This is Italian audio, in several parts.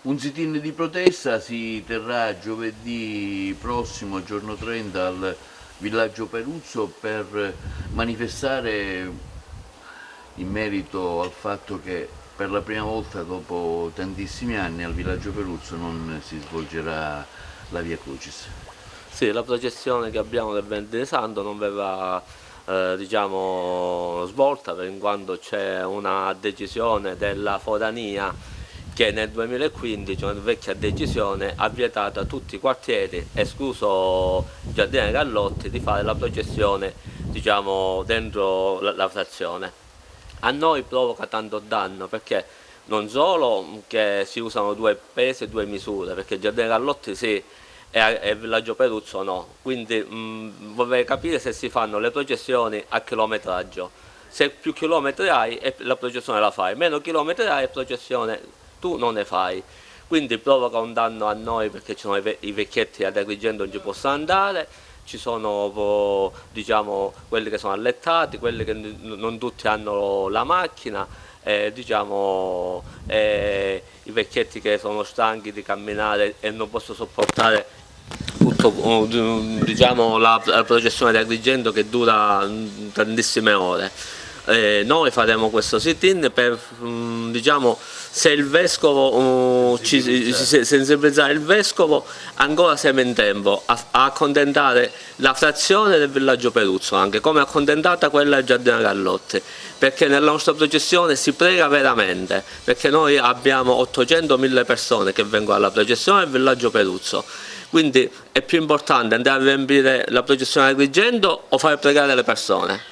Un sit-in di protesta si terrà giovedì prossimo, giorno 30, al villaggio Peruzzo per manifestare in merito al fatto che per la prima volta dopo tantissimi anni al villaggio Peruzzo non si svolgerà la Via Crucis. Sì, la processione che abbiamo del Venerdì Santo non verrà diciamo, svolta in quanto c'è una decisione della Forania che nel 2015, una vecchia decisione, ha vietato a tutti i quartieri, escluso Giardino Gallotti, di fare la processione diciamo, dentro la frazione. A noi provoca tanto danno perché non solo che si usano due pesi e due misure, perché Giardino Gallotti sì, e Villaggio Peruzzo no, quindi vorrei capire se si fanno le processioni a chilometraggio, se più chilometri hai la processione la fai, meno chilometri hai processione tu non ne fai, quindi provoca un danno a noi perché ci sono i vecchietti ad Agrigento non ci possono andare, ci sono diciamo, quelli che sono allettati, quelli che non tutti hanno la macchina, diciamo, i vecchietti che sono stanchi di camminare e non possono sopportare tutto, diciamo, la processione di Agrigento che dura tantissime ore. Noi faremo questo sit-in per diciamo, se il vescovo sensibilizzare il vescovo ancora siamo in tempo a accontentare la frazione del villaggio Peruzzo, anche come accontentata quella del Giardino Gallotti, perché nella nostra processione si prega veramente, perché noi abbiamo 800.000 persone che vengono alla processione del villaggio Peruzzo, quindi è più importante andare a riempire la processione di Agrigento o fare pregare le persone.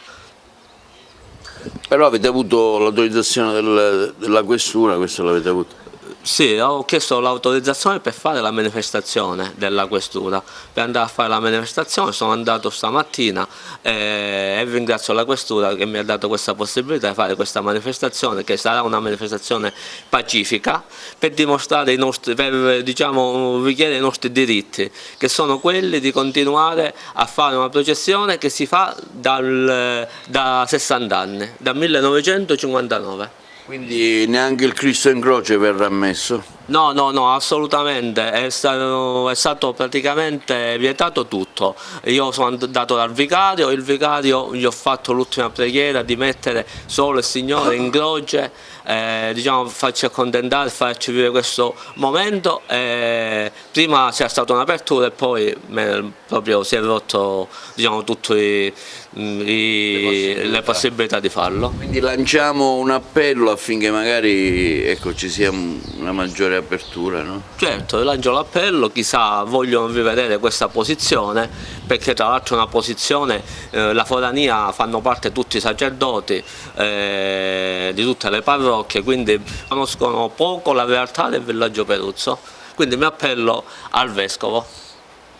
Però avete avuto l'autorizzazione della questura, questo l'avete avuto? Sì, ho chiesto l'autorizzazione per fare la manifestazione della questura, per andare a fare la manifestazione, sono andato stamattina e ringrazio la questura che mi ha dato questa possibilità di fare questa manifestazione, che sarà una manifestazione pacifica, per dimostrare per diciamo, richiedere i nostri diritti, che sono quelli di continuare a fare una processione che si fa da 60 anni, dal 1959. Quindi neanche il Cristo in croce verrà messo? No, no, no, assolutamente, è stato praticamente vietato tutto. Io sono andato dal vicario, il vicario gli ho fatto l'ultima preghiera di mettere solo il Signore in croce, diciamo, farci accontentare, farci vivere questo momento. Prima c'era stata un'apertura e poi proprio si è rotto diciamo, tutte le possibilità di farlo. Quindi lanciamo un appello affinché magari ecco, ci sia una maggiore apertura, no? Certo, lancio l'appello, chissà vogliono rivedere questa posizione, perché tra l'altro è una posizione, la Forania fanno parte tutti i sacerdoti di tutte le parrocchie, quindi conoscono poco la realtà del villaggio Peruzzo, quindi mi appello al Vescovo.